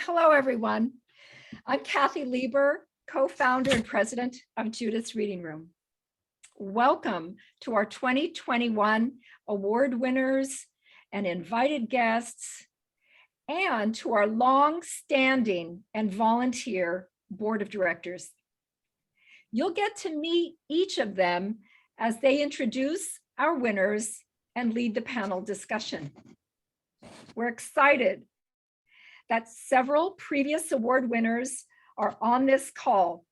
Hello, everyone. I'm Kathy Lieber, co-founder and president of Judith's Reading Room. Welcome to our 2021 award winners and invited guests, and to our long-standing and volunteer board of directors. You'll get to meet each of them as they introduce our winners and lead the panel discussion. We're excited that several previous award winners are on this call.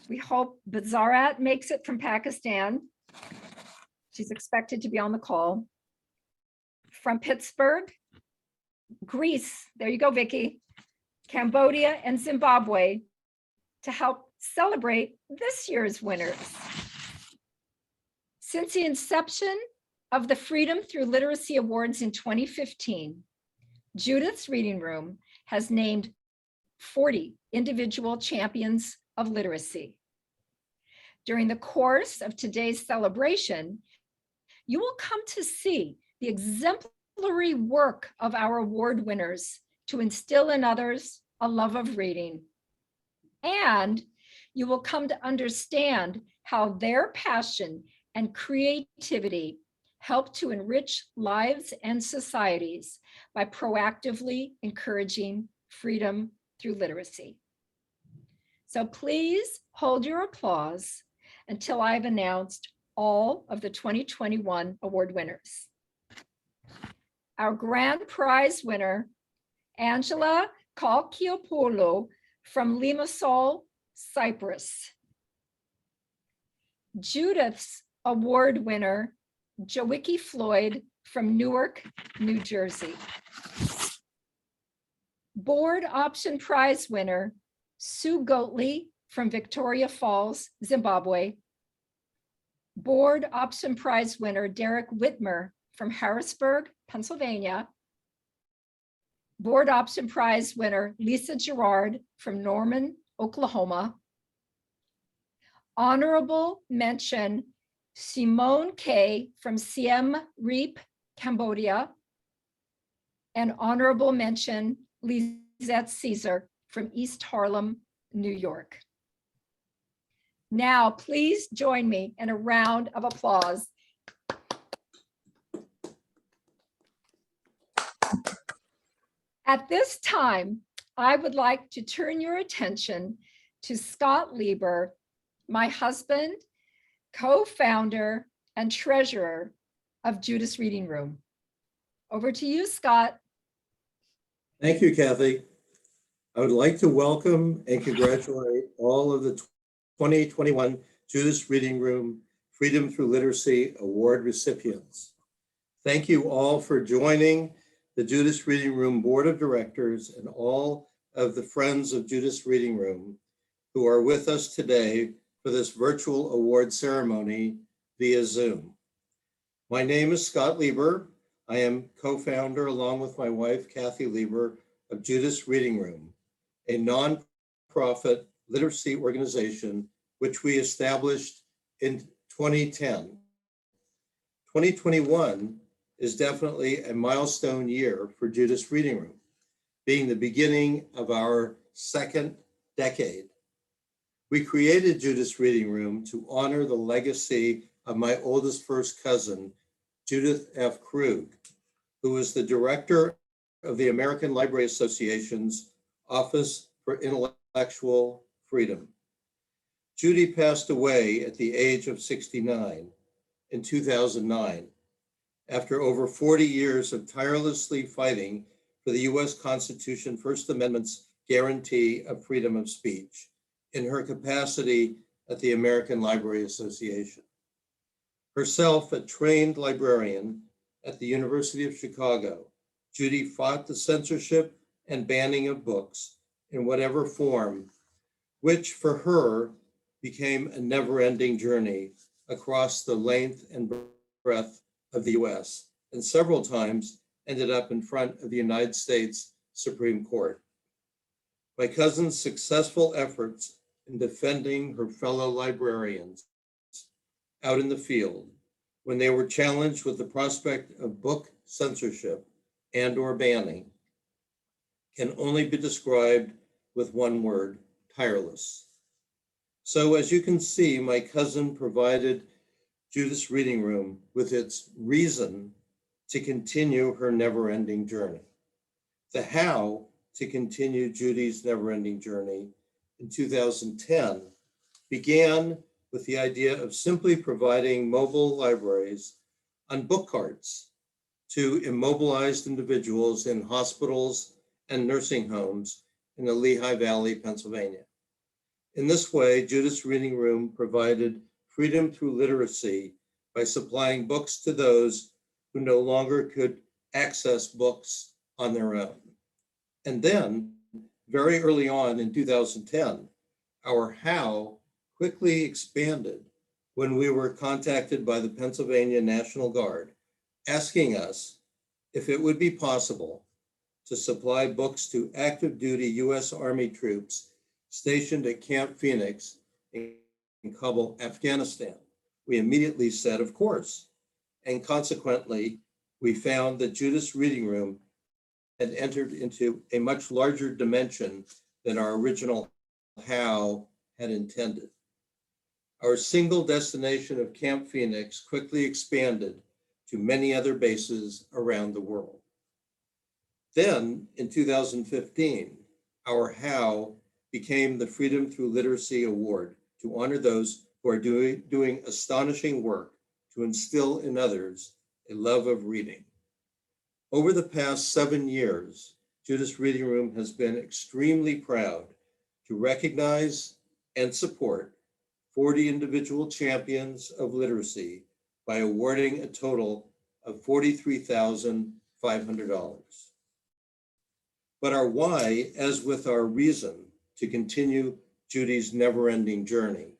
We hope Bazarat makes it from Pakistan. She's expected to be on the call. From Pittsburgh, Greece, there you go, Vicky, Cambodia, and Zimbabwe to help celebrate this year's winners. Since the inception of the Freedom Through Literacy Awards in 2015, Judith's Reading Room has named 40 individual champions of literacy. During the course of today's celebration, you will come to see the exemplary work of our award winners to instill in others a love of reading. And you will come to understand how their passion and creativity help to enrich lives and societies by proactively encouraging freedom through literacy. So please hold your applause until I've announced all of the 2021 award winners. Our grand prize winner, Angela Kalkiopoulou from Limassol, Cyprus. Judith's award winner, Jowicky Floyd from Newark, New Jersey. Board option prize winner, Sue Goatley from Victoria Falls, Zimbabwe. Board option prize winner, Derek Whitmer from Harrisburg, Pennsylvania. Board option prize winner, Lisa Gerard from Norman, Oklahoma. Honorable mention, Simone K from Siem Reap, Cambodia. And honorable mention, Lizette Caesar from East Harlem, New York. Now, please join me in a round of applause. At this time, I would like to turn your attention to Scott Lieber, my husband, co-founder and treasurer of Judith's Reading Room. Over to you, Scott. Thank you, Kathy. I would like to welcome and congratulate all of the 2021 Judith's Reading Room Freedom Through Literacy Award recipients. Thank you all for joining the Judith's Reading Room Board of Directors and all of the friends of Judith's Reading Room who are with us today for this virtual award ceremony via Zoom. My name is Scott Lieber. I am co-founder, along with my wife, Kathy Lieber, of Judith's Reading Room, a nonprofit literacy organization which we established in 2010. 2021 is definitely a milestone year for Judith's Reading Room, being the beginning of our second decade. We created Judith's Reading Room to honor the legacy of my oldest first cousin, Judith F. Krug, who was the director of the American Library Association's Office for Intellectual Freedom. Judy passed away at the age of 69 in 2009, after over 40 years of tirelessly fighting for the US Constitution First Amendment's guarantee of freedom of speech in her capacity at the American Library Association. Herself a trained librarian at the University of Chicago, Judy fought the censorship and banning of books in whatever form, which for her became a never-ending journey across the length and breadth of the US, and several times ended up in front of the United States Supreme Court. My cousin's successful efforts in defending her fellow librarians out in the field when they were challenged with the prospect of book censorship and or banning can only be described with one word: tireless. So as you can see, my cousin provided Judith's Reading Room with its reason to continue her never-ending journey. The how to continue Judy's never-ending journey in 2010 began with the idea of simply providing mobile libraries on book carts to immobilized individuals in hospitals and nursing homes in the Lehigh Valley, Pennsylvania. In this way, Judith's Reading Room provided freedom through literacy by supplying books to those who no longer could access books on their own. And then, very early on in 2010, our how quickly expanded when we were contacted by the Pennsylvania National Guard, asking us if it would be possible to supply books to active duty US Army troops stationed at Camp Phoenix in Kabul, Afghanistan. We immediately said, of course. And consequently, we found that Judith's Reading Room had entered into a much larger dimension than our original how had intended. Our single destination of Camp Phoenix quickly expanded to many other bases around the world. Then in 2015, our how became the Freedom Through Literacy Award to honor those who are doing astonishing work to instill in others a love of reading. Over the past 7 years, Judith's Reading Room has been extremely proud to recognize and support 40 individual champions of literacy by awarding a total of $43,500. But our why, as with our reason to continue Judy's never-ending journey,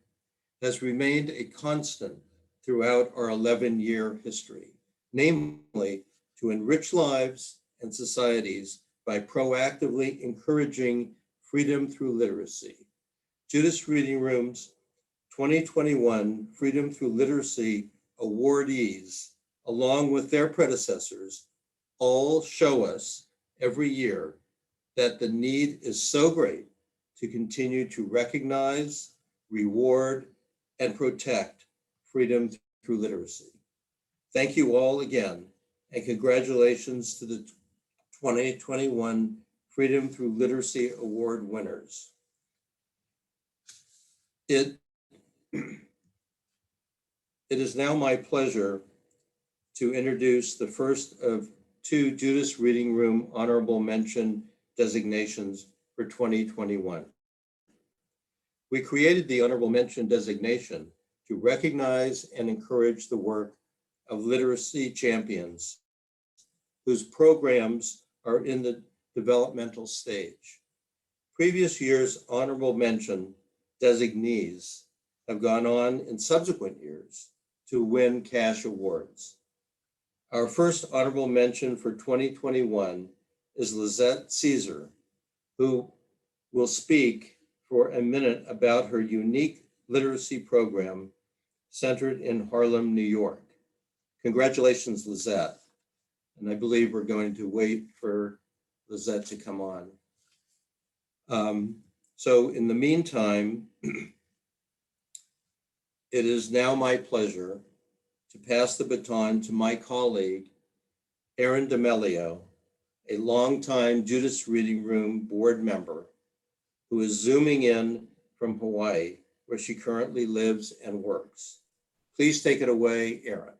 has remained a constant throughout our 11-year history, namely to enrich lives and societies by proactively encouraging freedom through literacy. Judith's Reading Room's 2021 Freedom Through Literacy awardees, along with their predecessors, all show us every year that the need is so great to continue to recognize, reward, and protect freedom through literacy. Thank you all again, and congratulations to the 2021 Freedom Through Literacy Award winners. It is now my pleasure to introduce the first of 2 Judith's Reading Room honorable mention designations for 2021. We created the honorable mention designation to recognize and encourage the work of literacy champions whose programs are in the developmental stage. Previous years' honorable mention designees have gone on in subsequent years to win cash awards. Our first honorable mention for 2021 is Lizette Caesar, who will speak for a minute about her unique literacy program centered in Harlem, New York. Congratulations, Lizette. And I believe we're going to wait for Lizette to come on. So in the meantime, it is now my pleasure to pass the baton to my colleague, Erin D'Amelio, a longtime Judith's Reading Room board member who is zooming in from Hawaii, where she currently lives and works. Please take it away, Erin.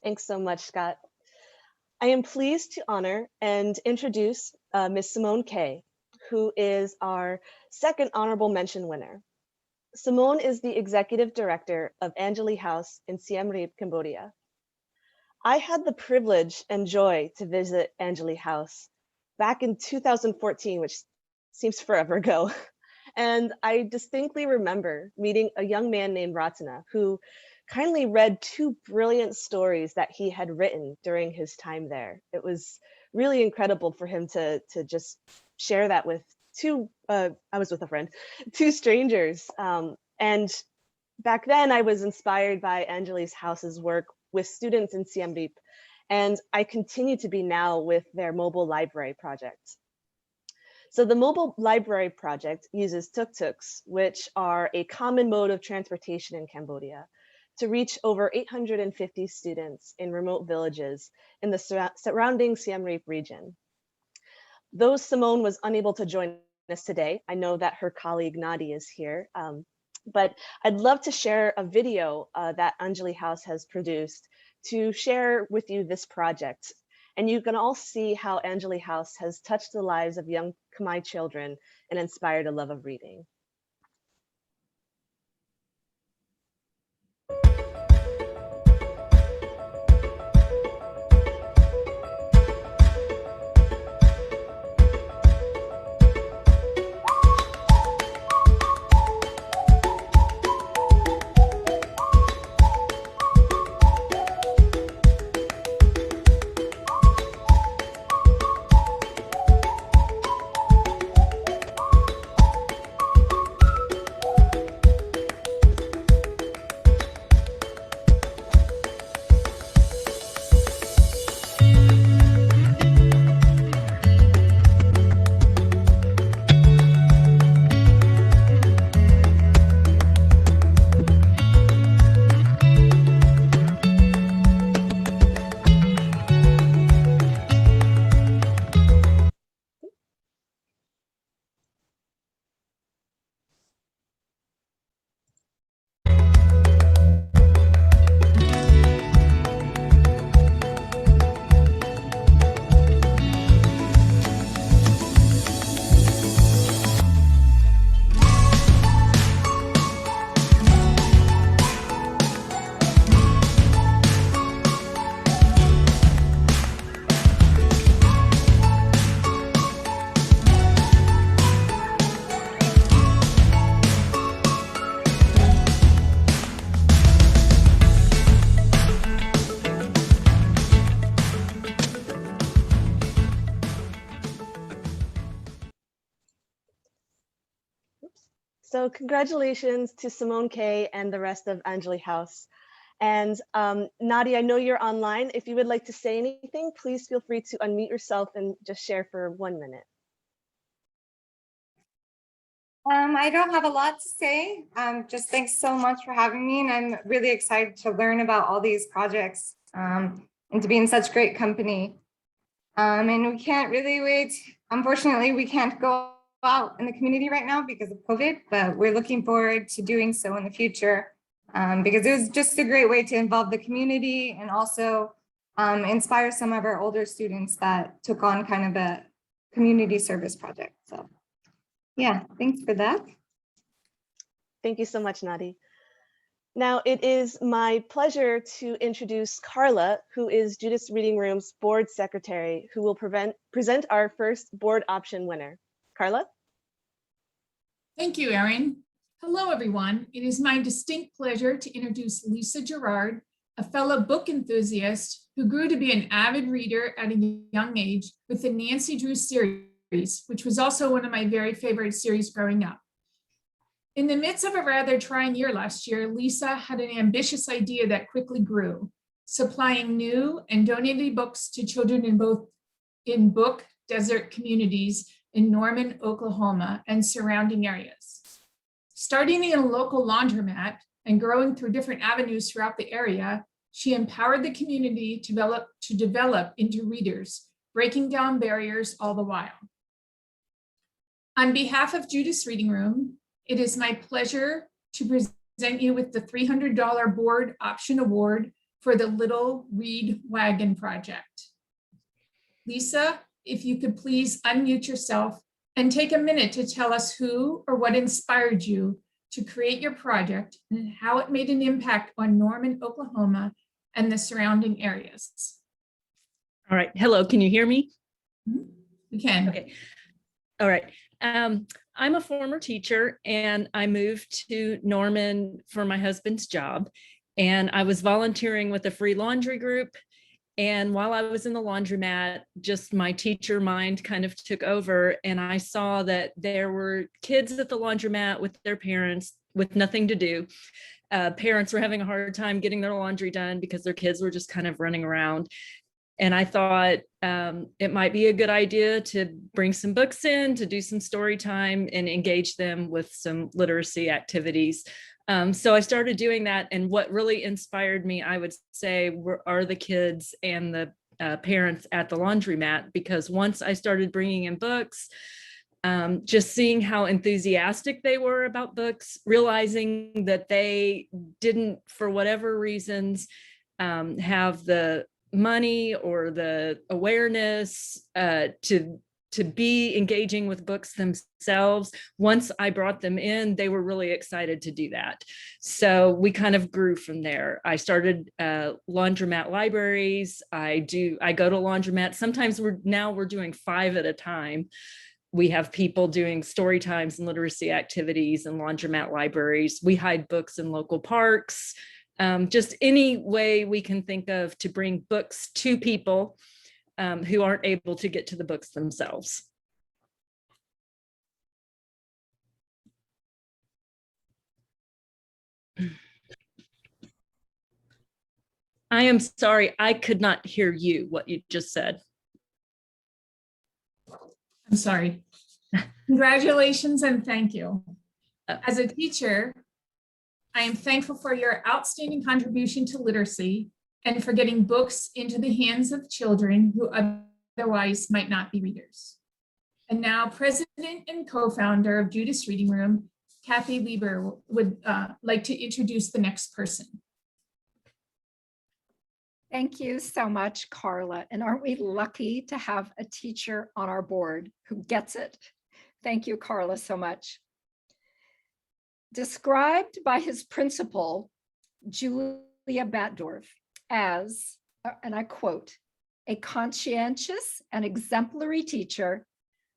Thanks so much, Scott. I am pleased to honor and introduce Ms. Simone Kay, who is our second honorable mention winner. Simone is the executive director of Angeli House in Siem Reap, Cambodia. I had the privilege and joy to visit Angeli House back in 2014, which seems forever ago. And I distinctly remember meeting a young man named Ratana who kindly read 2 brilliant stories that he had written during his time there. It was really incredible for him to just share that with I was with a friend, 2 strangers. And back then I was inspired by Angeli House's work with students in Siem Reap. And I continue to be now with their mobile library project. So the mobile library project uses tuk-tuks, which are a common mode of transportation in Cambodia, to reach over 850 students in remote villages in the surrounding Siem Reap region. Though Simone was unable to join us today, I know that her colleague Nadi is here, but I'd love to share a video that Anjali House has produced to share with you this project. And you can all see how Anjali House has touched the lives of young Khmer children and inspired a love of reading. So congratulations to Simone K and the rest of Anjali House. And Nadia, I know you're online. If you would like to say anything, please feel free to unmute yourself and just share for 1 minute. I don't have a lot to say. Just thanks so much for having me. And I'm really excited to learn about all these projects and to be in such great company. And we can't really wait. Unfortunately, we can't go out in the community right now because of COVID, but we're looking forward to doing so in the future because it was just a great way to involve the community and also inspire some of our older students that took on kind of a community service project. So yeah, thanks for that. Thank you so much, Nadi. Now it is my pleasure to introduce Carla, who is Judith's Reading Room's board secretary, who will present our first board option winner. Carla? Thank you, Erin. Hello, everyone. It is my distinct pleasure to introduce Lisa Gerard, a fellow book enthusiast who grew to be an avid reader at a young age with the Nancy Drew series, which was also one of my very favorite series growing up. In the midst of a rather trying year last year, Lisa had an ambitious idea that quickly grew, supplying new and donated books to children in book desert communities in Norman, Oklahoma, and surrounding areas. Starting in a local laundromat and growing through different avenues throughout the area, she empowered the community to develop into readers, breaking down barriers all the while. On behalf of Judith's Reading Room, it is my pleasure to present you with the $300 Board Option Award for the Little Read Wagon Project. Lisa, if you could please unmute yourself and take a minute to tell us who or what inspired you to create your project and how it made an impact on Norman, Oklahoma, and the surrounding areas. All right. Hello. Can you hear me? We can. Okay. All right. I'm a former teacher and I moved to Norman for my husband's job. And I was volunteering with a free laundry group. And while I was in the laundromat, just my teacher mind kind of took over. And I saw that there were kids at the laundromat with their parents with nothing to do. Parents were having a hard time getting their laundry done because their kids were just kind of running around. And I thought it might be a good idea to bring some books in, to do some story time and engage them with some literacy activities. So I started doing that. And what really inspired me, I would say, are the kids and the parents at the laundromat, because once I started bringing in books, just seeing how enthusiastic they were about books, realizing that they didn't, for whatever reasons, have the money or the awareness to be engaging with books themselves. Once I brought them in, they were really excited to do that. So we kind of grew from there. I started laundromat libraries. I go to laundromats. Sometimes we're doing 5 at a time. We have people doing story times and literacy activities in laundromat libraries. We hide books in local parks. Just any way we can think of to bring books to people who aren't able to get to the books themselves. I am sorry, I could not hear you, what you just said. I'm sorry. Congratulations and thank you. As a teacher, I am thankful for your outstanding contribution to literacy and for getting books into the hands of children who otherwise might not be readers. And now, President and co-founder of Judith's Reading Room, Kathy Lieber, would like to introduce the next person. Thank you so much, Carla. And aren't we lucky to have a teacher on our board who gets it? Thank you, Carla, so much. Described by his principal, Julia Batdorf, as, and I quote, a conscientious and exemplary teacher,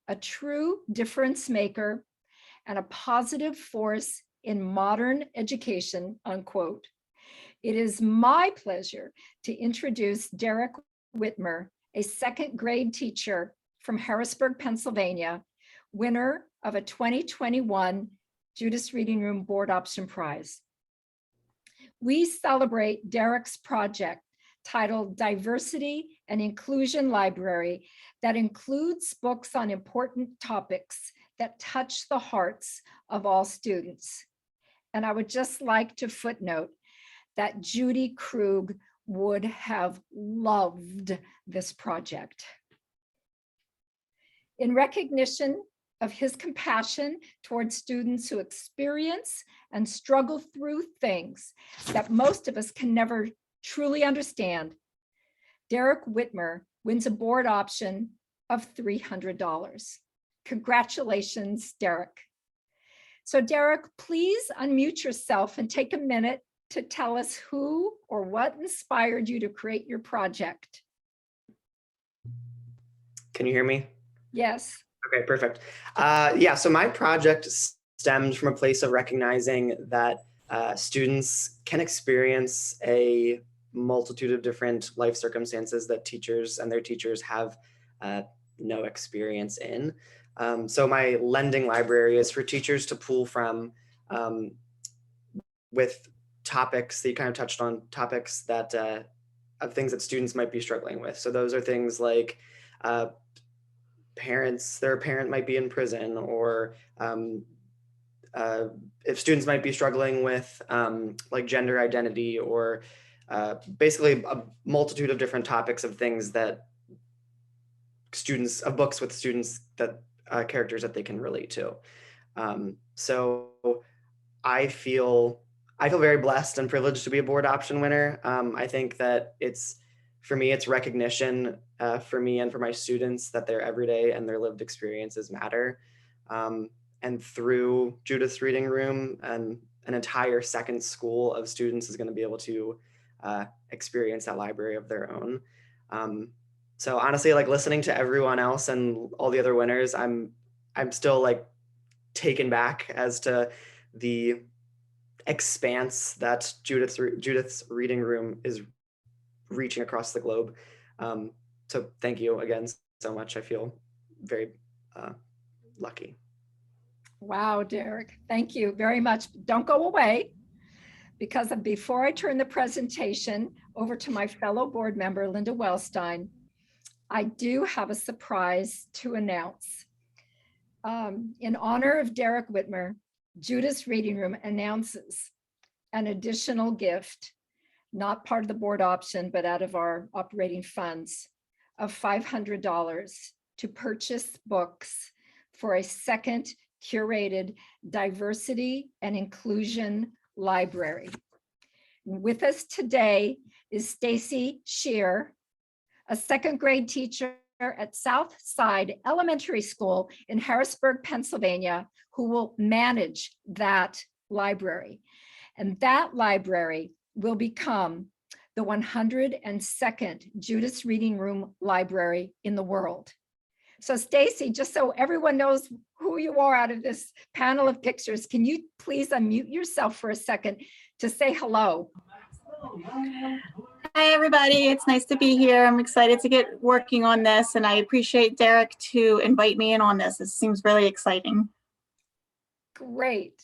a true difference maker, and a positive force in modern education, unquote. It is my pleasure to introduce Derek Whitmer, a 2nd grade teacher from Harrisburg, Pennsylvania, winner of a 2021 Judith's Reading Room Board Option Prize. We celebrate Derek's project titled Diversity and Inclusion Library that includes books on important topics that touch the hearts of all students. And I would just like to footnote that Judy Krug would have loved this project. In recognition of his compassion towards students who experience and struggle through things that most of us can never truly understand, Derek Whitmer wins a board option of $300. Congratulations, Derek. So Derek, please unmute yourself and take a minute to tell us who or what inspired you to create your project. Can you hear me? Yes. Okay, perfect. Yeah, so my project stems from a place of recognizing that students can experience a multitude of different life circumstances that teachers and their teachers have no experience in. So my lending library is for teachers to pull from with topics that you kind of touched on, topics that of things that students might be struggling with. So those are things like their parent might be in prison, or if students might be struggling with like gender identity, or basically a multitude of different topics of things that books with students that characters that they can relate to. So I feel very blessed and privileged to be a board option winner. I think that for me, it's recognition for me and for my students that their everyday and their lived experiences matter. And through Judith's Reading Room, and an entire second school of students is going to be able to experience that library of their own. So honestly, like listening to everyone else and all the other winners, I'm still like taken back as to the expanse that Judith's Reading Room is reaching across the globe. So thank you again so much. I feel very lucky. Wow, Derek, thank you very much. Don't go away, because before I turn the presentation over to my fellow board member, Linda Wellstein, I do have a surprise to announce. In honor of Derek Whitmer, Judith's Reading Room announces an additional gift, not part of the board option, but out of our operating funds, of $500 to purchase books for a second curated diversity and inclusion library. With us today is Stacy Shear, a second grade teacher at Southside Elementary School in Harrisburg, Pennsylvania, who will manage that library. And that library will become the 102nd Judith's Reading Room library in the world. So Stacy, just so everyone knows who you are out of this panel of pictures, can you please unmute yourself for a second to say hello? Hi, everybody. It's nice to be here. I'm excited to get working on this, and I appreciate Derek to invite me in on this. It seems really exciting. Great.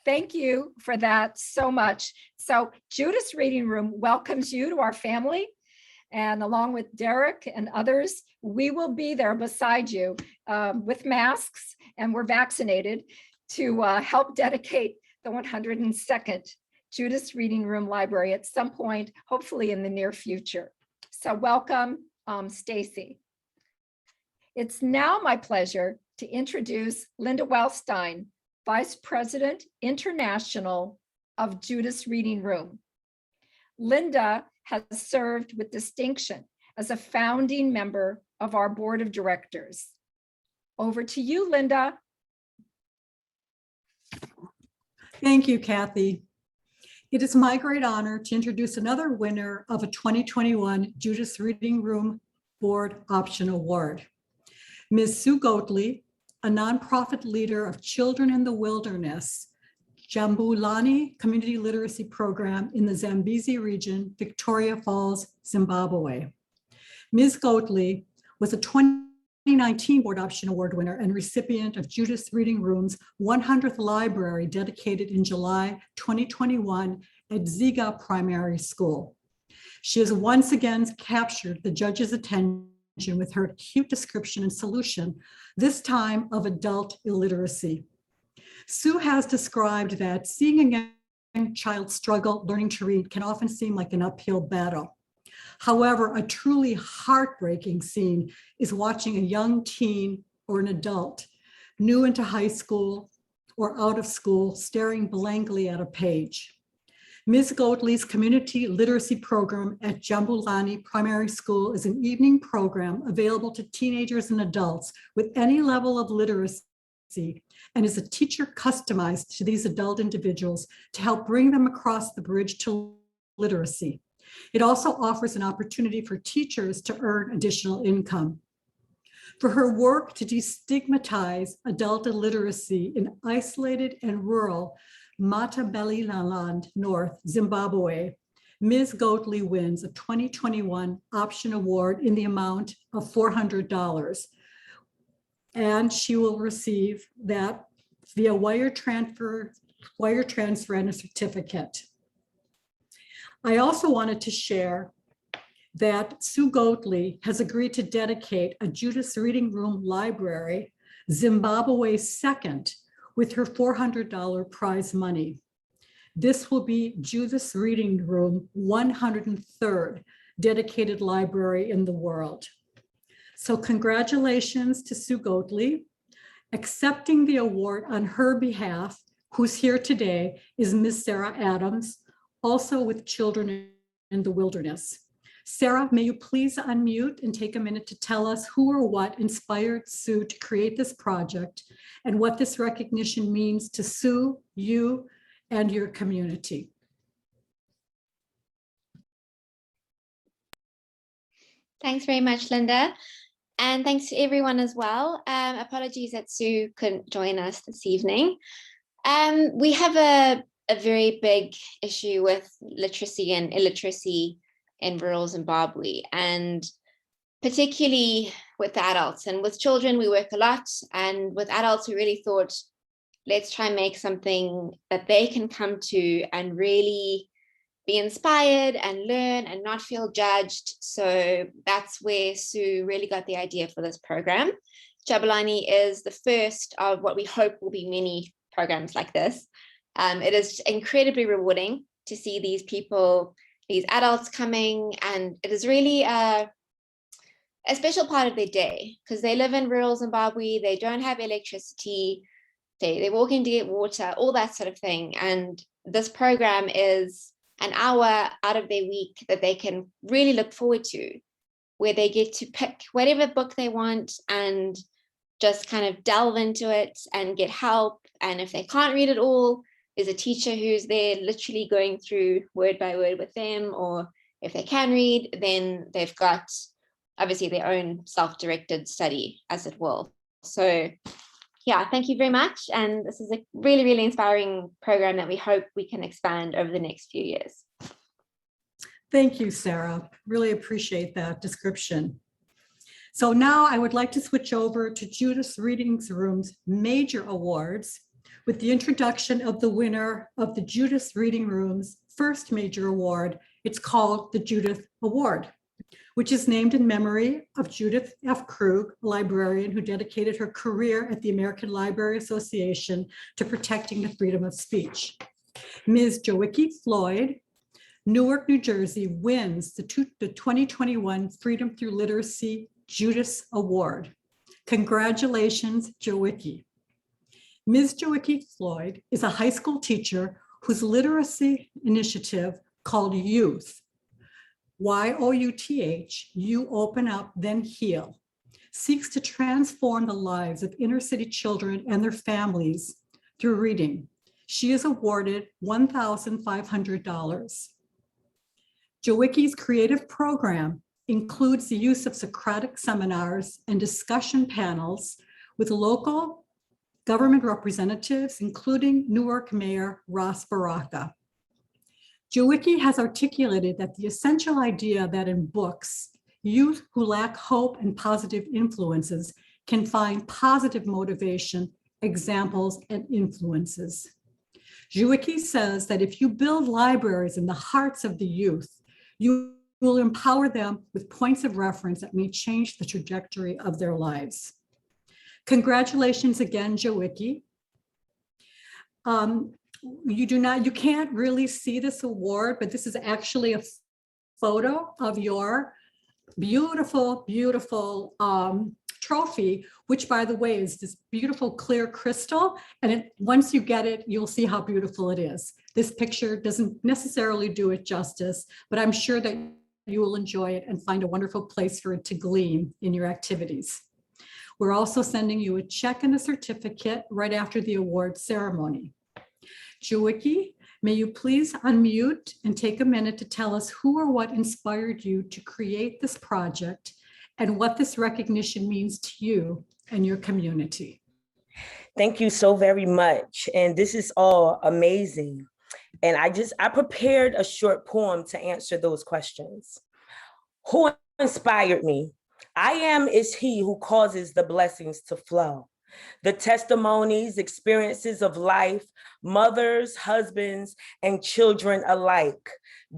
Thank you for that so much. So Judith's Reading Room welcomes you to our family. And along with Derek and others, we will be there beside you with masks, and we're vaccinated, to help dedicate the 102nd Judith's Reading Room Library at some point, hopefully in the near future. So welcome, Stacy. It's now my pleasure to introduce Linda Wellstein, Vice President International of Judith's Reading Room. Linda has served with distinction as a founding member of our board of directors. Over to you, Linda. Thank you, Kathy. It is my great honor to introduce another winner of a 2021 Judith's Reading Room Board Option Award. Ms. Sue Goatley, a nonprofit leader of Children in the Wilderness, Jambulani Community Literacy Program in the Zambezi region, Victoria Falls, Zimbabwe. Ms. Goatley was a 2019 Board Option Award winner and recipient of Judith's Reading Room's 100th library dedicated in July 2021 at Ziga Primary School. She has once again captured the judge's attention with her acute description and solution, this time of adult illiteracy. Sue has described that seeing a young child struggle learning to read can often seem like an uphill battle. However, a truly heartbreaking scene is watching a young teen or an adult new into high school or out of school staring blankly at a page. Ms. Goatley's community literacy program at Jambulani Primary School is an evening program available to teenagers and adults with any level of literacy, and is a teacher customized to these adult individuals to help bring them across the bridge to literacy. It also offers an opportunity for teachers to earn additional income. For her work to destigmatize adult illiteracy in isolated and rural Matabeleland, North Zimbabwe, Ms. Goatley wins a 2021 Option Award in the amount of $400. And she will receive that via wire transfer and a certificate. I also wanted to share that Sue Goatley has agreed to dedicate a Judith's Reading Room library, Zimbabwe's second, with her $400 prize money. This will be Judith's Reading Room 103rd dedicated library in the world. So congratulations to Sue Goatley. Accepting the award on her behalf, who's here today, is Ms. Sarah Adams, also with Children in the Wilderness. Sarah, may you please unmute and take a minute to tell us who or what inspired Sue to create this project and what this recognition means to Sue, you, and your community. Thanks very much, Linda. And thanks to everyone as well. Apologies that Sue couldn't join us this evening. We have a very big issue with literacy and illiteracy in rural Zimbabwe, and particularly with adults. And with children, we work a lot, and with adults, we really thought, let's try and make something that they can come to and really be inspired and learn and not feel judged. So that's where Sue really got the idea for this program. Jambulani is the first of what we hope will be many programs like this. It is incredibly rewarding to see these people, these adults coming, and it is really a special part of their day because they live in rural Zimbabwe, they don't have electricity, they're walking to get water, all that sort of thing. And this program is an hour out of their week that they can really look forward to, where they get to pick whatever book they want and just kind of delve into it and get help. And if they can't read it all, there's a teacher who's there literally going through word by word with them. Or if they can read, then they've got obviously their own self-directed study, as it will. So yeah, thank you very much. And this is a really, really inspiring program that we hope we can expand over the next few years. Thank you, Sarah. Really appreciate that description. So now I would like to switch over to Judith Reading Room's major awards with the introduction of the winner of the Judith Reading Room's first major award. It's called the Judith Award, which is named in memory of Judith F. Krug, a librarian who dedicated her career at the American Library Association to protecting the freedom of speech. Ms. Joicki Floyd, Newark, New Jersey, wins the 2021 Freedom Through Literacy Judith Award. Congratulations, Joicki. Ms. Joicki Floyd is a high school teacher whose literacy initiative called Youth, Y-O-U-T-H, You Open Up, Then Heal, seeks to transform the lives of inner city children and their families through reading. She is awarded $1,500. Joicki's creative program includes the use of Socratic seminars and discussion panels with local government representatives, including Newark Mayor Ross Baraka. Joicki has articulated that the essential idea that in books, youth who lack hope and positive influences can find positive motivation, examples, and influences. Joicki says that if you build libraries in the hearts of the youth, you will empower them with points of reference that may change the trajectory of their lives. Congratulations again, Joicki. You can't really see this award, but this is actually a photo of your beautiful, beautiful trophy, which, by the way, is this beautiful clear crystal. And once you get it, you'll see how beautiful it is. This picture doesn't necessarily do it justice, but I'm sure that you will enjoy it and find a wonderful place for it to gleam in your activities. We're also sending you a check and a certificate right after the award ceremony. Joicki, may you please unmute and take a minute to tell us who or what inspired you to create this project and what this recognition means to you and your community. Thank you so very much. And this is all amazing. And I prepared a short poem to answer those questions. Who inspired me? I am is he who causes the blessings to flow. The testimonies, experiences of life, mothers, husbands, and children alike.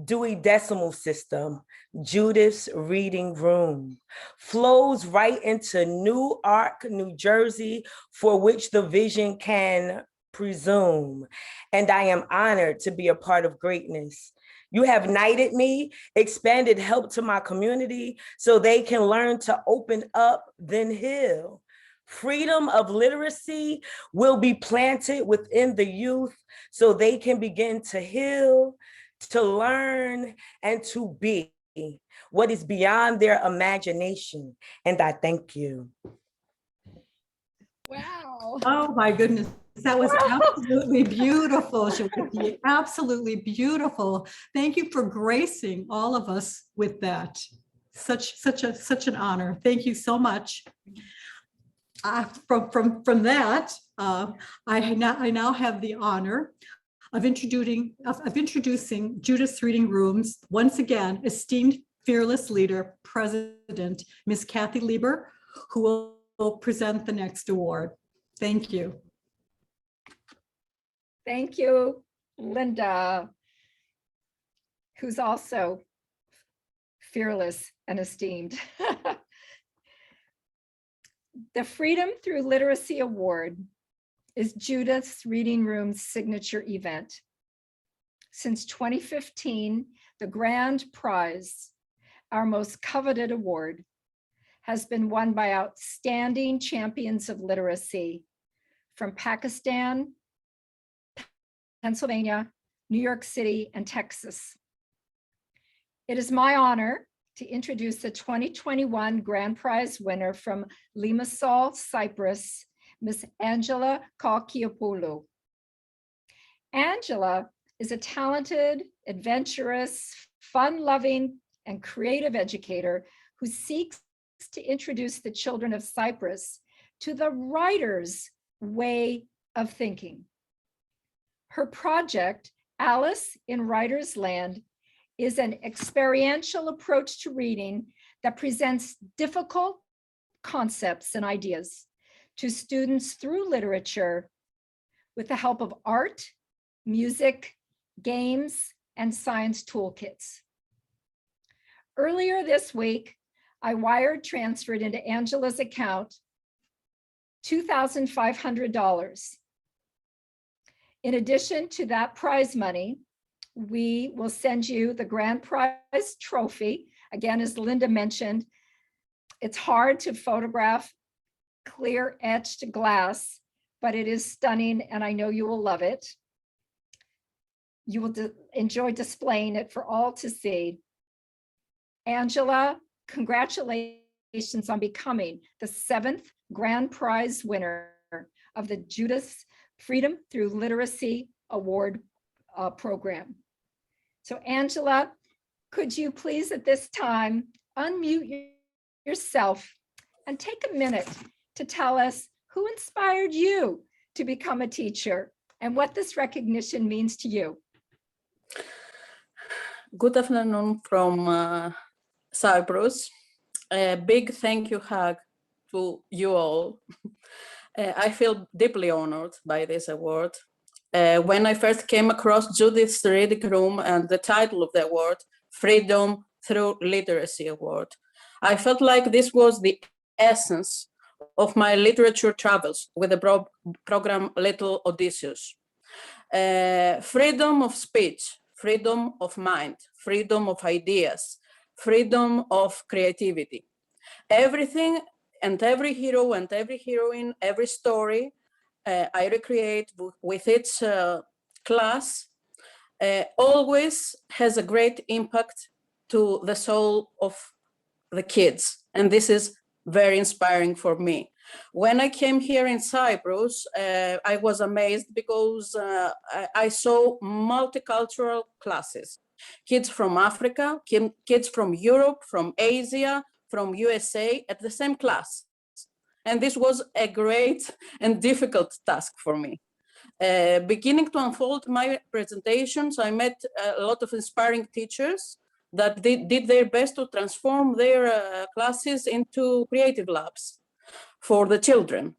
Dewey Decimal System, Judith's Reading Room, flows right into Newark, New Jersey, for which the vision can presume. And I am honored to be a part of greatness. You have knighted me, expanded help to my community so they can learn to open up, then heal. Freedom of literacy will be planted within the youth so they can begin to heal, to learn, and to be what is beyond their imagination. And I thank you. Wow. Oh my goodness. That was absolutely beautiful, Joicki. Absolutely beautiful. Thank you for gracing all of us with that. Such an honor. Thank you so much. From that, I now have the honor of introducing Judith's Reading Room's once again esteemed fearless leader, President Ms. Kathy Lieber, who will present the next award. Thank you. Thank you, Linda. who's also fearless and esteemed. The Freedom Through Literacy Award is Judith's Reading Room's signature event. Since 2015, the grand prize, our most coveted award, has been won by outstanding champions of literacy from Pakistan, Pennsylvania, New York City, and Texas. It is my honor to introduce the 2021 grand prize winner from Limassol, Cyprus, Miss Angela Kalkiapoulou. Angela is a talented, adventurous, fun-loving, and creative educator who seeks to introduce the children of Cyprus to the writer's way of thinking. Her project, Alice in Writer's Land, is an experiential approach to reading that presents difficult concepts and ideas to students through literature with the help of art, music, games, and science toolkits. Earlier this week, I wired transferred into Angela's account $2,500. In addition to that prize money, we will send you the grand prize trophy. Again, as Linda mentioned, it's hard to photograph clear etched glass, but it is stunning and I know you will love it. You will enjoy displaying it for all to see. Angela, congratulations on becoming the 7th grand prize winner of the Judith Freedom Through Literacy Award program. So Angela, could you please at this time unmute yourself and take a minute to tell us who inspired you to become a teacher and what this recognition means to you? Good afternoon from Cyprus. A big thank you hug to you all. I feel deeply honored by this award. When I first came across Judith's Reading Room and the title of the award, Freedom Through Literacy Award, I felt like this was the essence of my literature travels with the program Little Odysseus. Freedom of speech, freedom of mind, freedom of ideas, freedom of creativity. Everything and every hero and every heroine, every story I recreate with its class always has a great impact to the soul of the kids. And this is very inspiring for me. When I came here in Cyprus, I was amazed because I saw multicultural classes. Kids from Africa, kids from Europe, from Asia, from USA at the same class. And this was a great and difficult task for me. Beginning to unfold my presentations, I met a lot of inspiring teachers that did their best to transform their classes into creative labs for the children.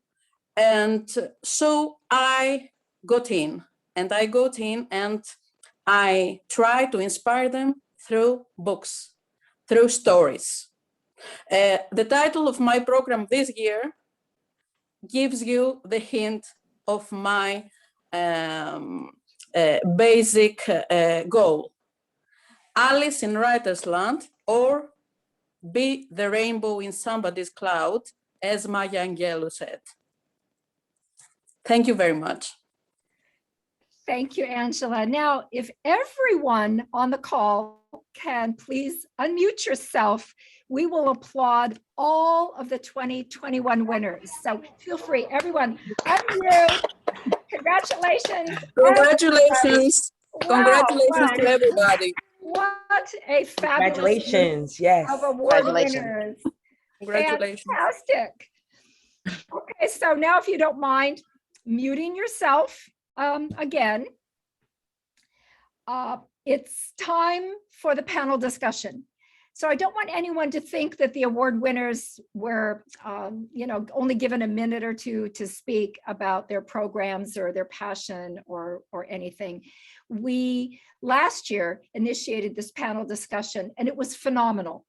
And so I got in and I try to inspire them through books, through stories. The title of my program this year gives you the hint of my basic goal. Alice in Writer's Land, or Be the Rainbow in Somebody's Cloud, as Maya Angelou said. Thank you very much. Thank you, Angela. Now, if everyone on the call can please unmute yourself, we will applaud all of the 2021 winners. So feel free, everyone, unmute. Congratulations. Congratulations. Wow. Congratulations to everybody. What a fabulous Congratulations, group yes. of award Congratulations. winners. Congratulations. Fantastic. Okay, so now if you don't mind muting yourself again, it's time for the panel discussion. So I don't want anyone to think that the award winners were, only given a minute or two to speak about their programs or their passion or anything. we last year initiated this panel discussion, and it was phenomenal.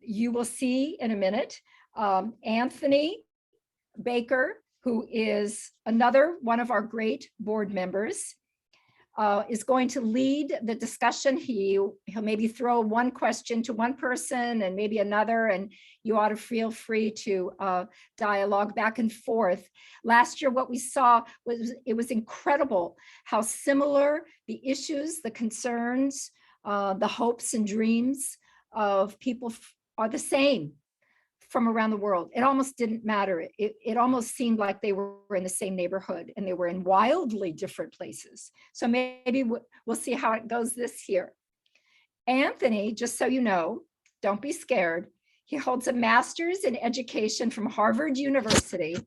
You will see in a minute, Anthony Baker, who is another one of our great board members, is going to lead the discussion. He'll maybe throw one question to one person and maybe another, and you ought to feel free to dialogue back and forth. Last year, what we saw was, it was incredible how similar the issues, the concerns, the hopes and dreams of people are the same from around the world. It almost didn't matter. It almost seemed like they were in the same neighborhood, and they were in wildly different places. So maybe we'll see how it goes this year. Anthony, just so you know, don't be scared. He holds a master's in education from Harvard University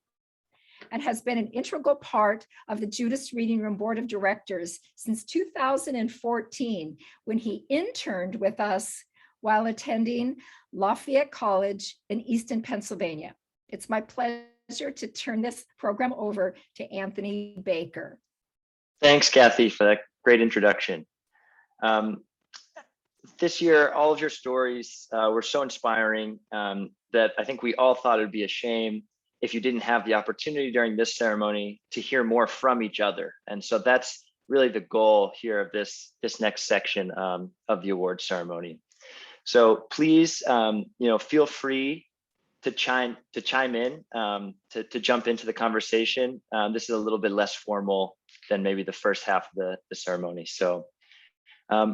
and has been an integral part of the Judith Reading Room Board of Directors since 2014, when he interned with us while attending Lafayette College in Easton, Pennsylvania. It's my pleasure to turn this program over to Anthony Baker. Thanks, Kathy, for that great introduction. This year, all of your stories were so inspiring that I think we all thought it would be a shame if you didn't have the opportunity during this ceremony to hear more from each other. And so that's really the goal here of this next section of the award ceremony. So please, feel free to chime in, to jump into the conversation. This is a little bit less formal than maybe the first half of the ceremony. So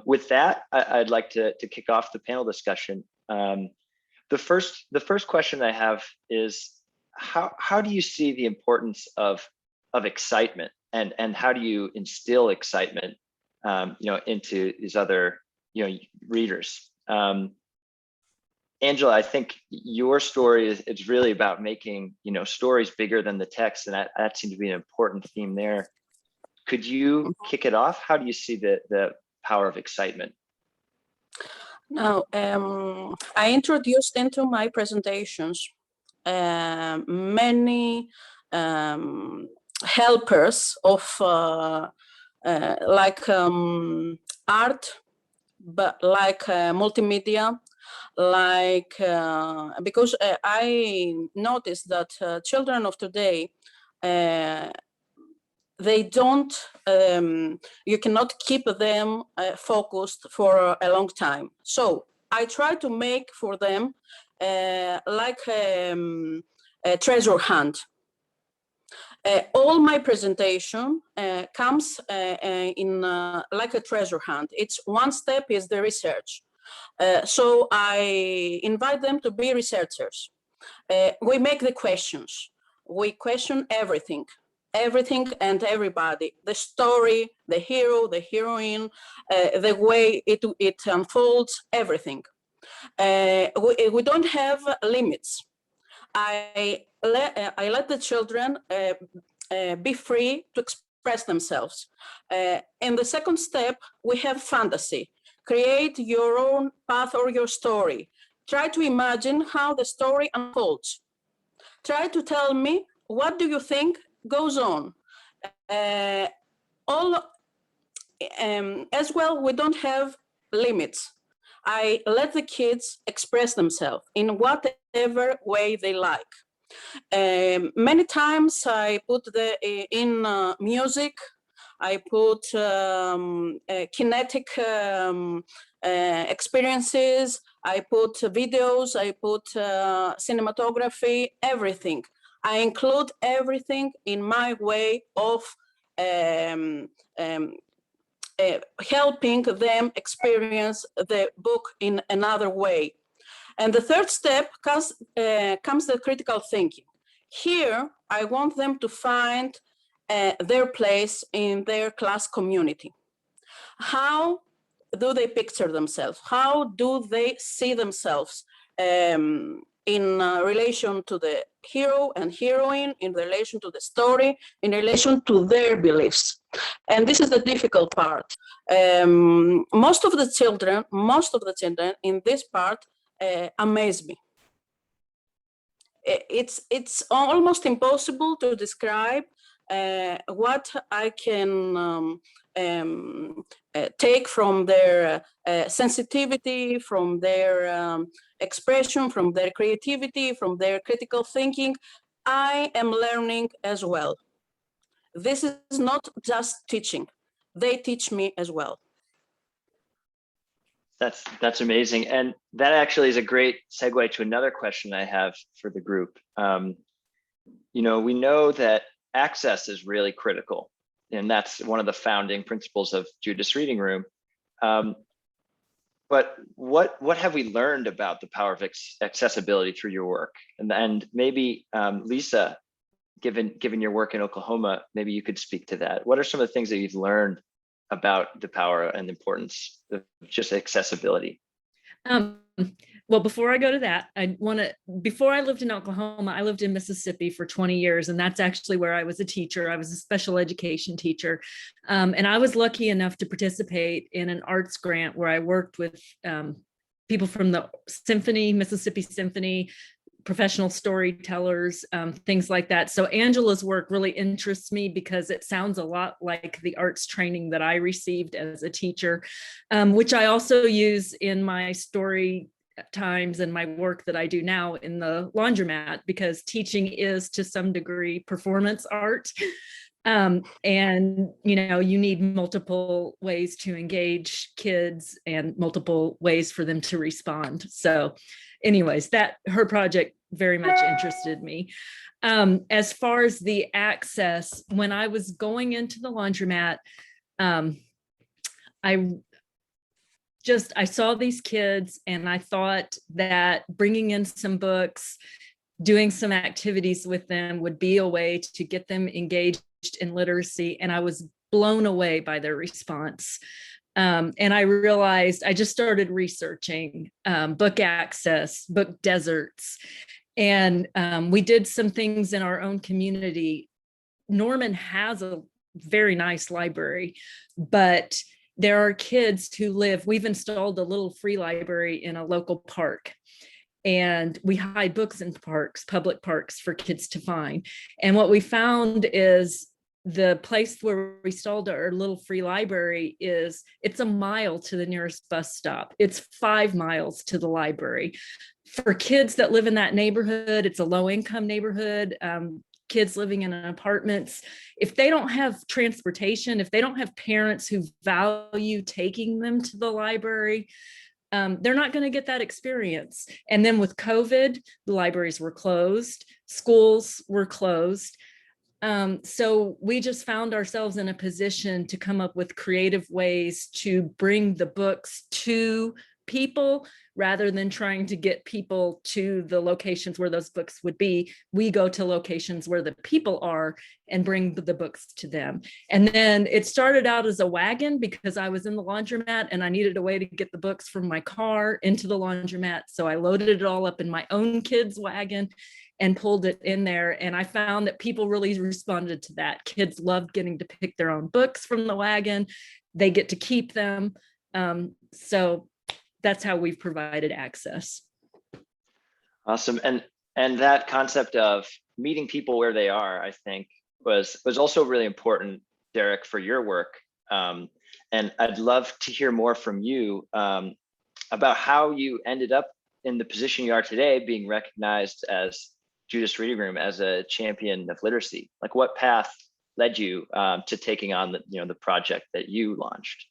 with that, I'd like to kick off the panel discussion. The first question I have is, how do you see the importance of excitement, and how do you instill excitement, into these other, readers? Angela, I think your story is really about making, stories bigger than the text, and that seemed to be an important theme there. Could you kick it off? How do you see the power of excitement? Now, I introduced into my presentations many helpers of art, but like multimedia, because I noticed that children of today, they don't, you cannot keep them focused for a long time. So I try to make for them a treasure hunt. All my presentation comes in like a treasure hunt. It's one step is the research. So I invite them to be researchers. We make the questions. We question everything and everybody. The story, the hero, the heroine, the way it unfolds, everything. We don't have limits. I let the children be free to express themselves. In the second step, we have fantasy. Create your own path or your story. Try to imagine how the story unfolds. Try to tell me, what do you think goes on? As well, we don't have limits. I let the kids express themselves in whatever way they like. Many times I put in music, I put kinetic experiences, I put videos, I put cinematography, everything. I include everything in my way of helping them experience the book in another way. And the third step comes the critical thinking. Here, I want them to find their place in their class community. How do they picture themselves? How do they see themselves in relation to the hero and heroine, in relation to the story, in relation to their beliefs? And this is the difficult part. Most of the children in this part amaze me. It's almost impossible to describe what I can take from their sensitivity, from their expression, from their creativity, from their critical thinking, I am learning as well. This is not just teaching. They teach me as well. That's amazing. And that actually is a great segue to another question I have for the group. We know that access is really critical, and that's one of the founding principles of Judith's Reading Room. But what have we learned about the power of accessibility through your work? And maybe Lisa, given your work in Oklahoma, maybe you could speak to that. What are some of the things that you've learned about the power and importance of just accessibility? Well, before I go to that, before I lived in Oklahoma, I lived in Mississippi for 20 years, and that's actually where I was a teacher. I was a special education teacher. And I was lucky enough to participate in an arts grant where I worked with people from the symphony, Mississippi Symphony, professional storytellers, things like that. So Angela's work really interests me because it sounds a lot like the arts training that I received as a teacher, which I also use in my story times and my work that I do now in the laundromat, because teaching is to some degree performance art. And you need multiple ways to engage kids and multiple ways for them to respond. So anyways, her project very much interested me. As far as the access, when I was going into the laundromat, I saw these kids and I thought that bringing in some books, doing some activities with them would be a way to get them engaged in literacy. And I was blown away by their response. And I realized, I just started researching book access, book deserts, and we did some things in our own community. Norman has a very nice library, but there are kids who we've installed a little free library in a local park, and we hide books in parks, public parks, for kids to find. And what we found is the place where we installed our little free library it's a mile to the nearest bus stop. It's 5 miles to the library. For kids that live in that neighborhood, it's a low income neighborhood, kids living in apartments. If they don't have transportation, if they don't have parents who value taking them to the library, they're not going to get that experience. And then with COVID, the libraries were closed, schools were closed. So we just found ourselves in a position to come up with creative ways to bring the books to people rather than trying to get people to the locations where those books would be. We go to locations where the people are and bring the books to them. And then it started out as a wagon because I was in the laundromat and I needed a way to get the books from my car into the laundromat. So I loaded it all up in my own kids' wagon and pulled it in there. And I found that people really responded to that. Kids loved getting to pick their own books from the wagon. They get to keep them. So that's how we've provided access. Awesome. And that concept of meeting people where they are, I think was also really important, Derek, for your work. And I'd love to hear more from you about how you ended up in the position you are today, being recognized as Judith's Reading Room as a champion of literacy. Like, what path led you to taking on the project that you launched?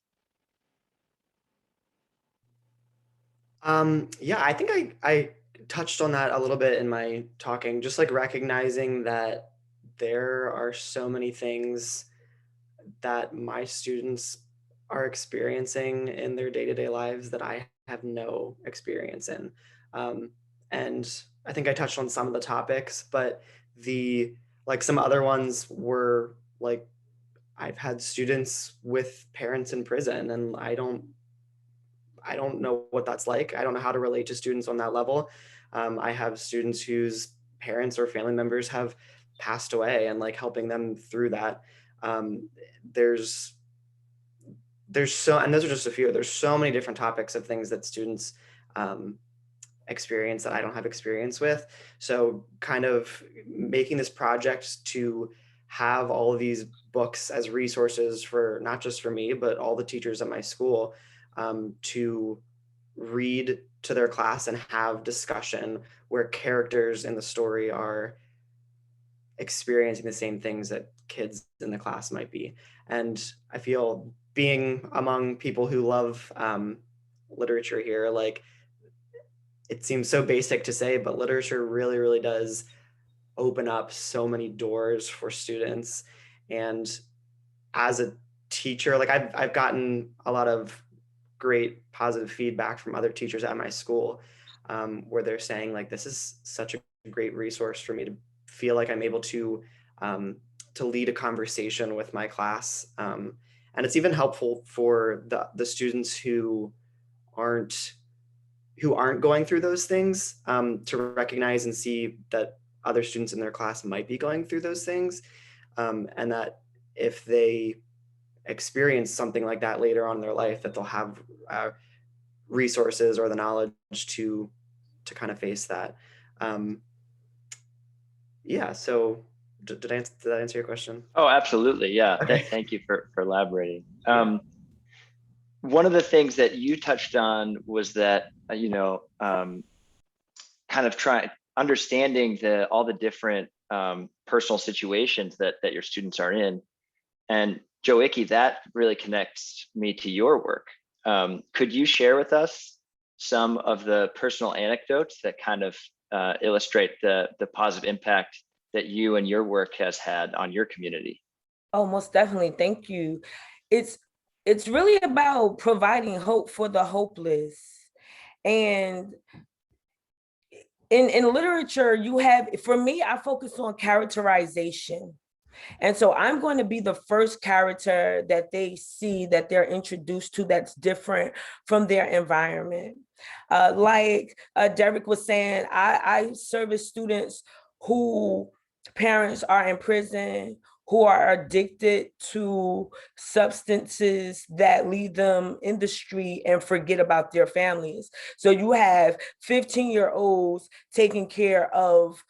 Yeah, I think I touched on that a little bit in my talking, just like recognizing that there are so many things that my students are experiencing in their day-to-day lives that I have no experience in. And I think I touched on some of the topics, but some other ones were like, I've had students with parents in prison, and I don't know what that's like. I don't know how to relate to students on that level. I have students whose parents or family members have passed away, and like helping them through that. There's so, and those are just a few, there's so many different topics of things that students experience that I don't have experience with. So kind of making this project to have all of these books as resources for not just for me, but all the teachers at my school, to read to their class and have discussion where characters in the story are experiencing the same things that kids in the class might be. And I feel being among people who love literature here, like, it seems so basic to say, but literature really, really does open up so many doors for students. And as a teacher, like I've gotten a lot of great positive feedback from other teachers at my school, where they're saying, like, this is such a great resource for me to feel like I'm able to lead a conversation with my class. And it's even helpful for the students who aren't going through those things, to recognize and see that other students in their class might be going through those things. And that if they experience something like that later on in their life, that they'll have resources or the knowledge to kind of face that. Yeah, so did that answer your question? Oh, absolutely. Yeah. Okay. Thank you for elaborating. One of the things that you touched on was that, kind of understanding all the different personal situations that your students are in. And Joe Icky, that really connects me to your work. Could you share with us some of the personal anecdotes that kind of illustrate the positive impact that you and your work has had on your community? Oh, most definitely. Thank you. It's really about providing hope for the hopeless. And in literature, you have, for me, I focus on characterization. And so I'm going to be the first character that they see, that they're introduced to, that's different from their environment. Like Derek was saying, I service students who parents are in prison, who are addicted to substances that lead them in the street and forget about their families. So you have 15-year-olds taking care of,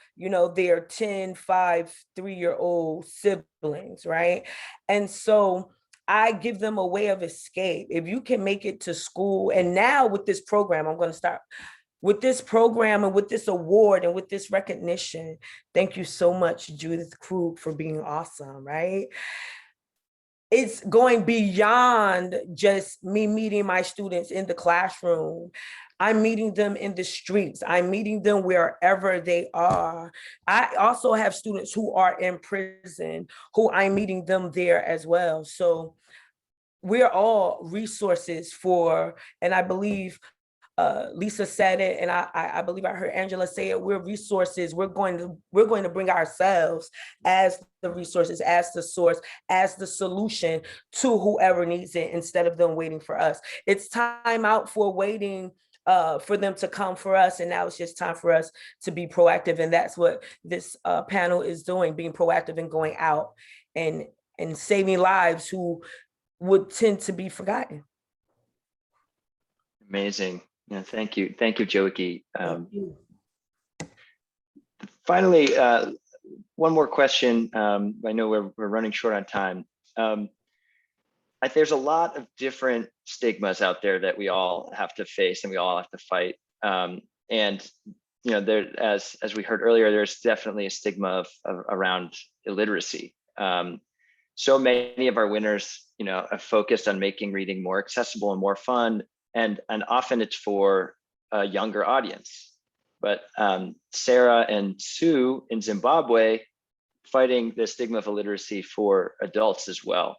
their 10, 5, 3-year-old siblings, right? And so I give them a way of escape. If you can make it to school, and now with this program, I'm going to start with this program and with this award and with this recognition. Thank you so much, Judith Krug, for being awesome, right? It's going beyond just me meeting my students in the classroom. I'm meeting them in the streets. I'm meeting them wherever they are. I also have students who are in prison, who I'm meeting them there as well. So we're all resources for, and I believe Lisa said it, and I believe I heard Angela say it. We're resources. We're going to bring ourselves as the resources, as the source, as the solution to whoever needs it, instead of them waiting for us. It's time out for waiting for them to come for us, and now it's just time for us to be proactive, and that's what this panel is doing: being proactive and going out and saving lives who would tend to be forgotten. Amazing. Yeah, thank you, Joiki. Finally, one more question. I know we're running short on time. There's a lot of different stigmas out there that we all have to face and we all have to fight. And there, as we heard earlier, there's definitely a stigma around illiteracy. So many of our winners, have focused on making reading more accessible and more fun. And often it's for a younger audience. But Sarah and Sue in Zimbabwe fighting the stigma of illiteracy for adults as well.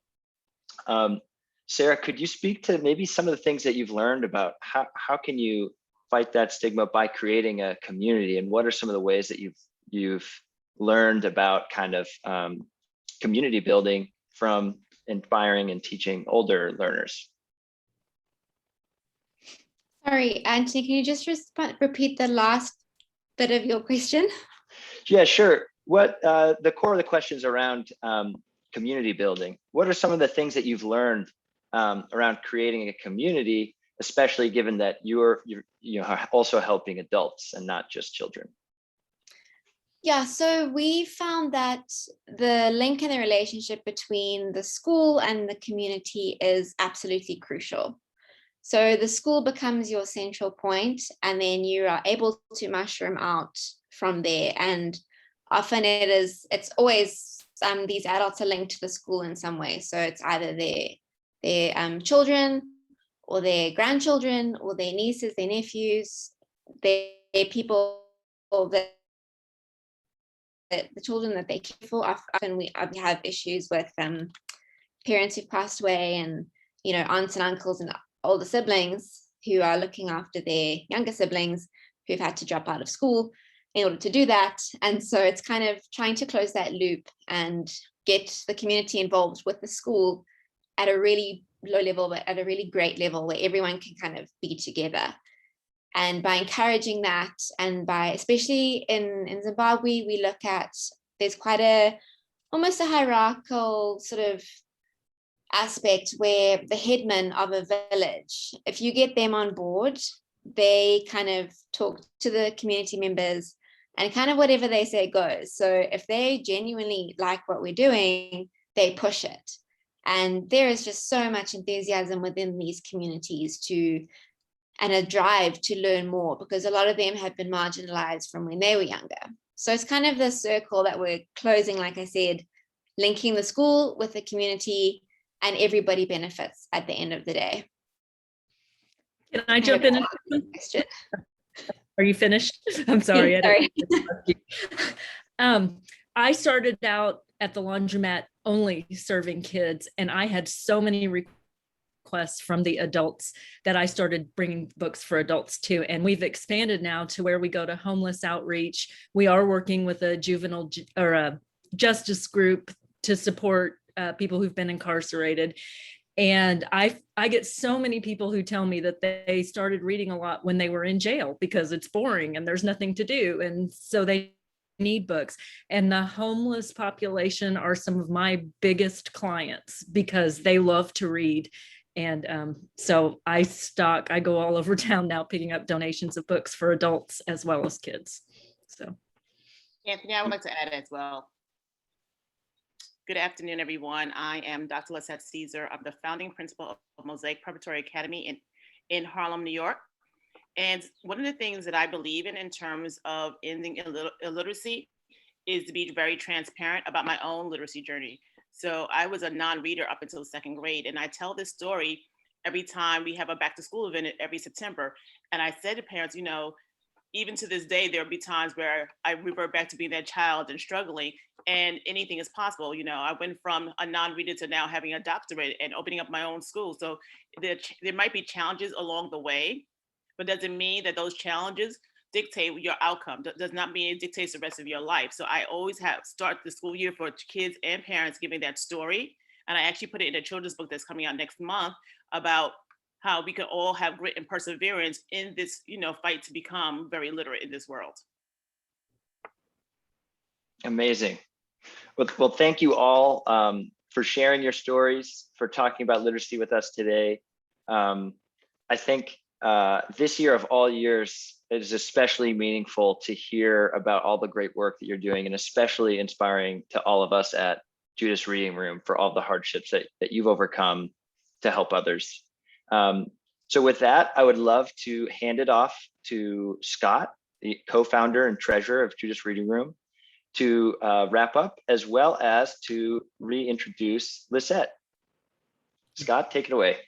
Sarah, could you speak to maybe some of the things that you've learned about how can you fight that stigma by creating a community, and what are some of the ways that you've learned about kind of community building from inspiring and teaching older learners? Sorry, Anthony, can you just repeat the last bit of your question? Yeah, sure. What the core of the questions around community building. What are some of the things that you've learned around creating a community, especially given that you're also helping adults and not just children? Yeah, so we found that the link and the relationship between the school and the community is absolutely crucial. So the school becomes your central point, and then you are able to mushroom out from there. And often it's always these adults are linked to the school in some way. So it's either their children or their grandchildren or their nieces, their nephews, their people that the children that they care for. Often we have issues with parents who've passed away, and aunts and uncles and older siblings who are looking after their younger siblings who've had to drop out of school in order to do that. And so it's kind of trying to close that loop and get the community involved with the school at a really low level, but at a really great level where everyone can kind of be together. And by encouraging that, and by, especially in Zimbabwe, we look at, there's quite almost a hierarchical sort of aspect where the headman of a village, if you get them on board, they kind of talk to the community members and kind of whatever they say goes. So if they genuinely like what we're doing, they push it. And there is just so much enthusiasm within these communities and a drive to learn more, because a lot of them have been marginalized from when they were younger. So it's kind of the circle that we're closing, like I said, linking the school with the community, and everybody benefits at the end of the day. Can I jump in? Are you finished? I'm sorry. Sorry. I started out at the laundromat only serving kids, and I had so many requests from the adults that I started bringing books for adults too. And we've expanded now to where we go to homeless outreach. We are working with a juvenile or a justice group to support people who've been incarcerated. And I get so many people who tell me that they started reading a lot when they were in jail because it's boring and there's nothing to do. And so they need books. And the homeless population are some of my biggest clients because they love to read. And so I go all over town now picking up donations of books for adults as well as kids. So Anthony, I would like to add as well. Good afternoon, everyone. I am Dr. Lisette Caesar. I'm the founding principal of Mosaic Preparatory Academy in Harlem, New York. And one of the things that I believe in terms of ending illiteracy is to be very transparent about my own literacy journey. So I was a non-reader up until second grade. And I tell this story every time we have a back to school event every September. And I said to parents, even to this day, there'll be times where I revert back to being that child and struggling, and anything is possible. I went from a non-reader to now having a doctorate and opening up my own school. So there might be challenges along the way, but doesn't mean that those challenges dictate your outcome. Does not mean it dictates the rest of your life. So I always start the school year for kids and parents giving that story. And I actually put it in a children's book that's coming out next month about how we can all have grit and perseverance in this, fight to become very literate in this world. Amazing. Well, thank you all for sharing your stories, for talking about literacy with us today. I think this year of all years, it is especially meaningful to hear about all the great work that you're doing, and especially inspiring to all of us at Judith's Reading Room for all the hardships that you've overcome to help others. So with that, I would love to hand it off to Scott, the co-founder and treasurer of Judith's Reading Room, to wrap up, as well as to reintroduce Lisette. Scott, take it away.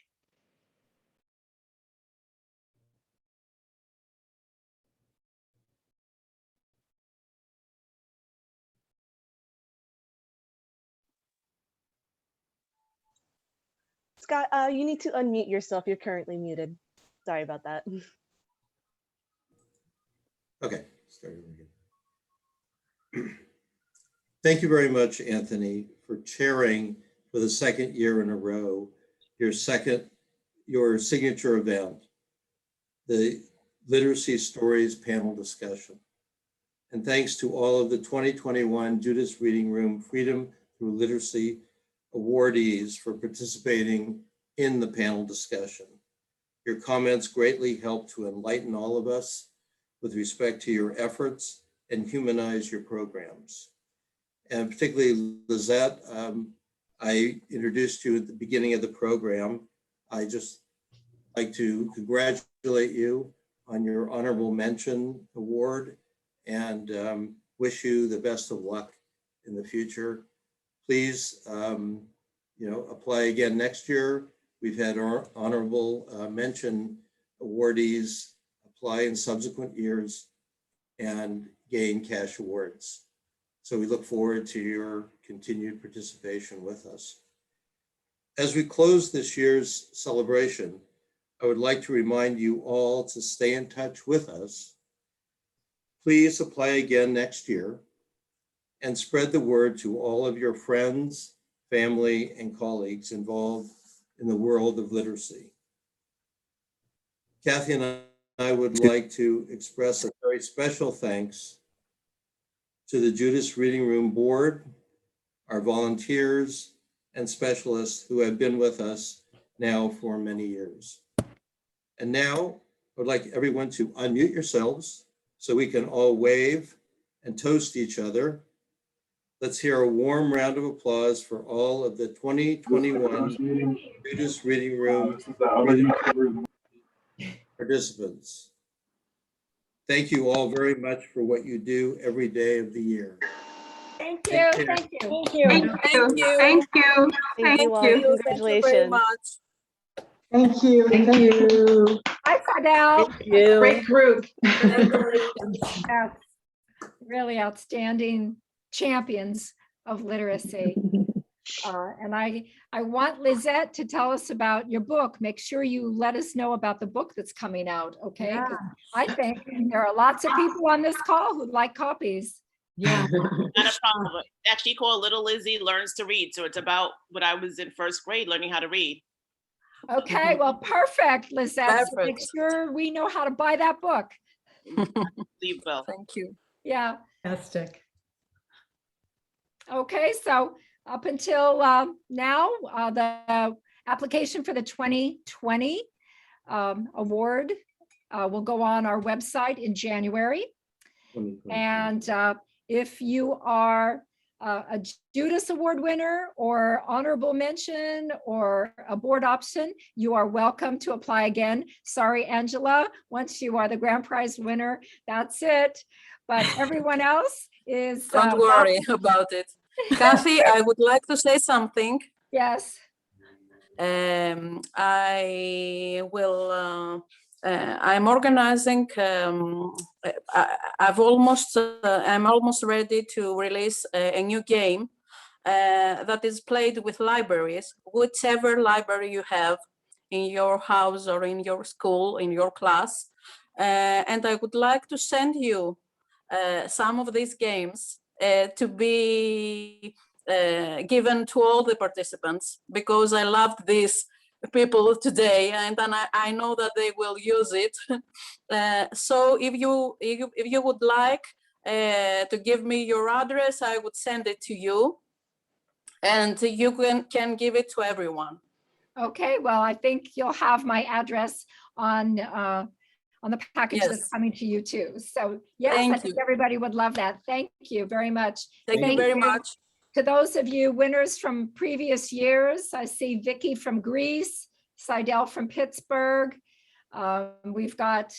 Scott, you need to unmute yourself. You're currently muted. Sorry about that. Okay, starting again. Thank you very much, Anthony, for chairing for the second year in a row your signature event, the Literacy Stories panel discussion. And thanks to all of the 2021 Judith's Reading Room Freedom Through Literacy awardees for participating in the panel discussion. Your comments greatly help to enlighten all of us with respect to your efforts and humanize your programs. And particularly Lizette, I introduced you at the beginning of the program. I just like to congratulate you on your honorable mention award and wish you the best of luck in the future. Please, apply again next year. We've had our honorable mention awardees apply in subsequent years and gain cash awards. So we look forward to your continued participation with us. As we close this year's celebration, I would like to remind you all to stay in touch with us. Please apply again next year and spread the word to all of your friends, family, and colleagues involved in the world of literacy. Kathy and I would like to express a very special thanks to the Judith Reading Room Board, our volunteers, and specialists who have been with us now for many years. And now I would like everyone to unmute yourselves so we can all wave and toast each other. Let's hear a warm round of applause for all of the 2021 Judith Reading Room participants. Thank you all very much for what you do every day of the year. Thank you. Take care. Thank you. Thank you. Thank you. Thank Thank you all. you. Congratulations. Thank you. Thank you. Hi, Fidel. Thank you. Great group. That's really outstanding champions of literacy. And I want Lisette to tell us about your book. Make sure you let us know about the book that's coming out, okay? 'Cause I think there are lots of people on this call who'd like copies. Yeah. Not a problem. Actually called Little Lizzie Learns to Read. So it's about when I was in first grade learning how to read. Okay, well, perfect, Lisette. So make Perfect. sure we know how to buy that book. Leave well. Thank you. Yeah. Fantastic. Okay, so up until now, the application for the 2020 award will go on our website in January. And if you are a Judith Award winner or honorable mention or a board option, you are welcome to apply again. Sorry, Angela, once you are the grand prize winner, that's it. But everyone else is. Don't worry about it. Kathy, I would like to say something. Yes. I will. I'm organizing. I'm almost ready to release a new game that is played with libraries, whichever library you have in your house or in your school, in your class. And I would like to send you some of these games to be given to all the participants, because I loved these people today, and then I know that they will use it. So if you would like to give me your address, I would send it to you, and you can give it to everyone. Okay, well, I think you'll have my address on the package that's Yes. coming to you too. So yes, Thank I think you. everybody would love that. Thank you very much. Thank you very much. To those of you winners from previous years, I see Vicky from Greece, Seidel from Pittsburgh. We've got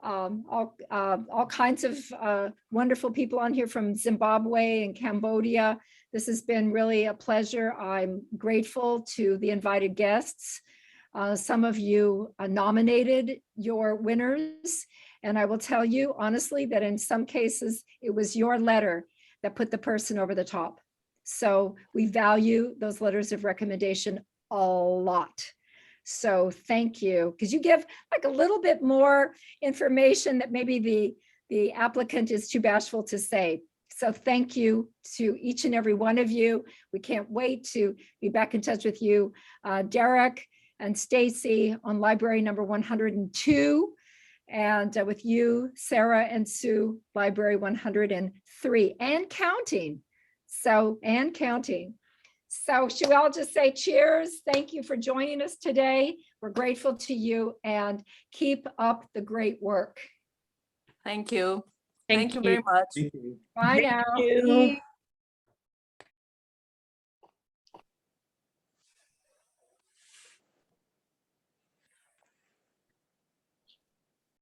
all kinds of wonderful people on here from Zimbabwe and Cambodia. This has been really a pleasure. I'm grateful to the invited guests. Some of you nominated your winners, and I will tell you honestly that in some cases, it was your letter that put the person over the top. So we value those letters of recommendation a lot. So thank you, because you give like a little bit more information that maybe the applicant is too bashful to say. So thank you to each and every one of you. We can't wait to be back in touch with you, Derek and Stacy on library number 102, and with you, Sarah and Sue, library 103 and counting. So, and counting. So should we all just say cheers? Thank you for joining us today. We're grateful to you, and keep up the great work. Thank you. Thank you very much. Thank you. Bye now. you.